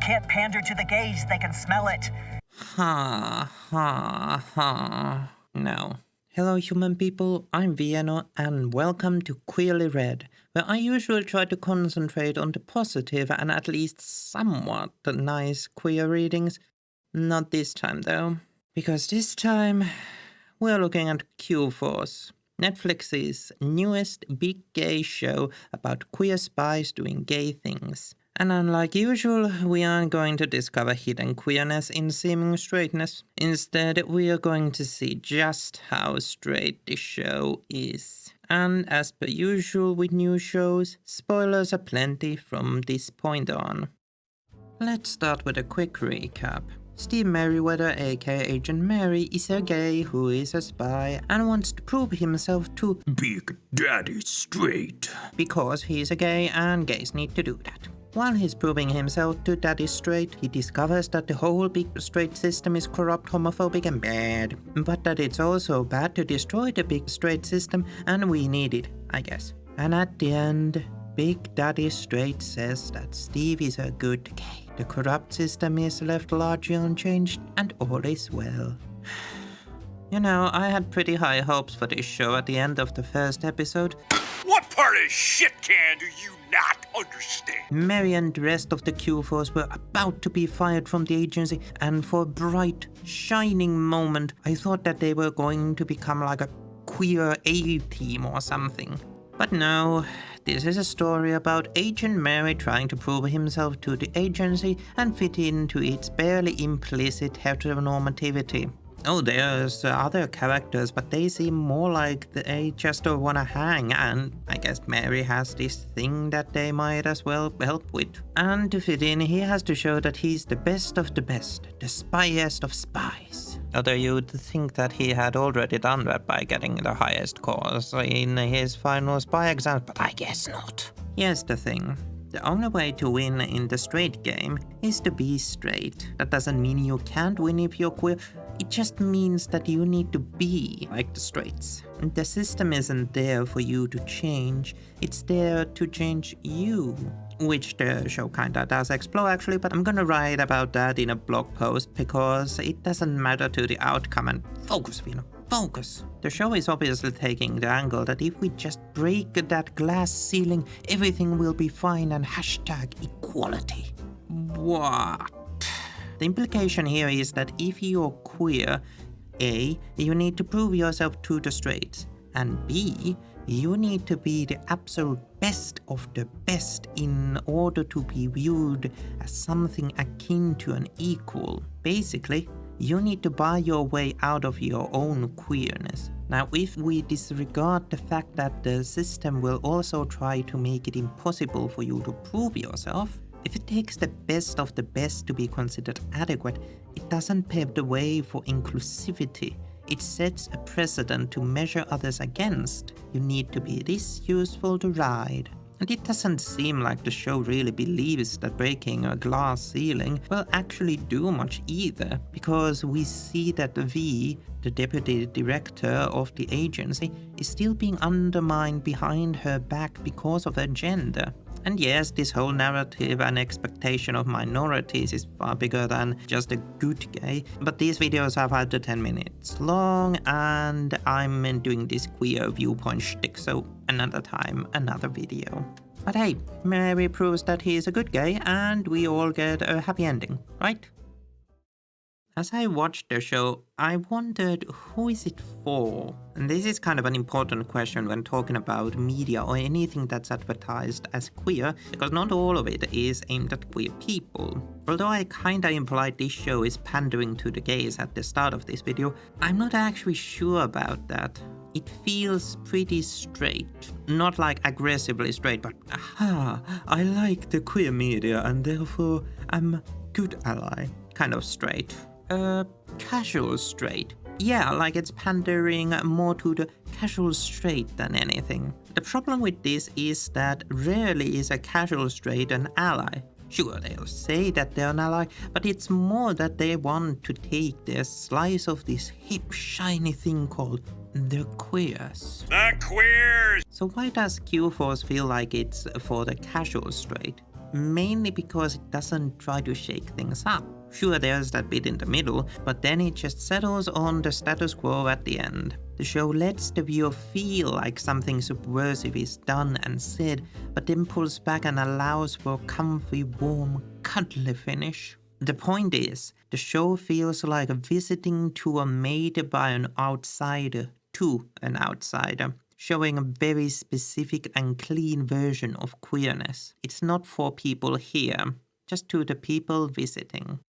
can't pander to the gays, they can smell it. Ha, ha, ha. No. Hello human people, I'm Vienna and welcome to Queerly Read, where I usually try to concentrate on the positive and at least somewhat nice queer readings. Not this time though, because this time we're looking at Q-Force, Netflix's newest big gay show about queer spies doing gay things. And unlike usual, we aren't going to discover hidden queerness in seeming straightness. Instead, we are going to see just how straight the show is. And as per usual with new shows, spoilers are plenty from this point on. Let's start with a quick recap. Steve Merriweather, aka Agent Mary, is a gay who is a spy and wants to prove himself to Big Daddy Straight. Because he's a gay and gays need to do that. While he's proving himself to Daddy Straight, he discovers that the whole Big Straight system is corrupt, homophobic and bad. But that it's also bad to destroy the Big Straight system, and we need it, I guess. And at the end, Big Daddy Straight says that Steve is a good gay. The corrupt system is left largely unchanged, and all is well. You know, I had pretty high hopes for this show at the end of the first episode. What part of shit can do you not understand? Mary and the rest of the Q-Force were about to be fired from the agency, and for a bright, shining moment, I thought that they were going to become like a queer A-team or something. But no, this is a story about Agent Mary trying to prove himself to the agency and fit into its barely implicit heteronormativity. Oh, there's other characters, but they seem more like they just don't wanna hang, and I guess Mary has this thing that they might as well help with. And to fit in, he has to show that he's the best of the best, the spyest of spies. Although you'd think that he had already done that by getting the highest scores in his final spy exam, but I guess not. Here's the thing. The only way to win in the straight game is to be straight. That doesn't mean you can't win if you're queer. It just means that you need to be like the straights. The system isn't there for you to change, it's there to change you. Which the show kinda does explore actually, but I'm gonna write about that in a blog post because it doesn't matter to the outcome. And focus, Vino, focus. The show is obviously taking the angle that if we just break that glass ceiling, everything will be fine and hashtag equality. What? The implication here is that if you're queer, A, you need to prove yourself to the straights, and B, you need to be the absolute best of the best in order to be viewed as something akin to an equal. Basically, you need to buy your way out of your own queerness. Now, if we disregard the fact that the system will also try to make it impossible for you to prove yourself, if it takes the best of the best to be considered adequate, it doesn't pave the way for inclusivity. It sets a precedent to measure others against. You need to be this useful to ride. And it doesn't seem like the show really believes that breaking a glass ceiling will actually do much either, because we see that V, the deputy director of the agency, is still being undermined behind her back because of her gender. And yes, this whole narrative and expectation of minorities is far bigger than just a good gay, but these videos are 5 to 10 minutes long, and I'm doing this queer viewpoint shtick, so another time, another video. But hey, Mary proves that he is a good gay, and we all get a happy ending, right? As I watched the show, I wondered, who is it for? And this is kind of an important question when talking about media or anything that's advertised as queer, because not all of it is aimed at queer people. Although I kinda implied this show is pandering to the gays at the start of this video, I'm not actually sure about that. It feels pretty straight. Not like aggressively straight, but I like the queer media and therefore I'm a good ally. Kind of straight. Casual straight. Yeah, like it's pandering more to the casual straight than anything. The problem with this is that rarely is a casual straight an ally. Sure, they'll say that they're an ally, but it's more that they want to take their slice of this hip, shiny thing called the queers. The queers! So why does Q-Force feel like it's for the casual straight? mainly because it doesn't try to shake things up. Sure, there's that bit in the middle, but then it just settles on the status quo at the end. The show lets the viewer feel like something subversive is done and said, but then pulls back and allows for a comfy, warm, cuddly finish. The point is, the show feels like visiting tour made by an outsider to an outsider, showing a very specific and clean version of queerness. It's not for people here, just to the people visiting.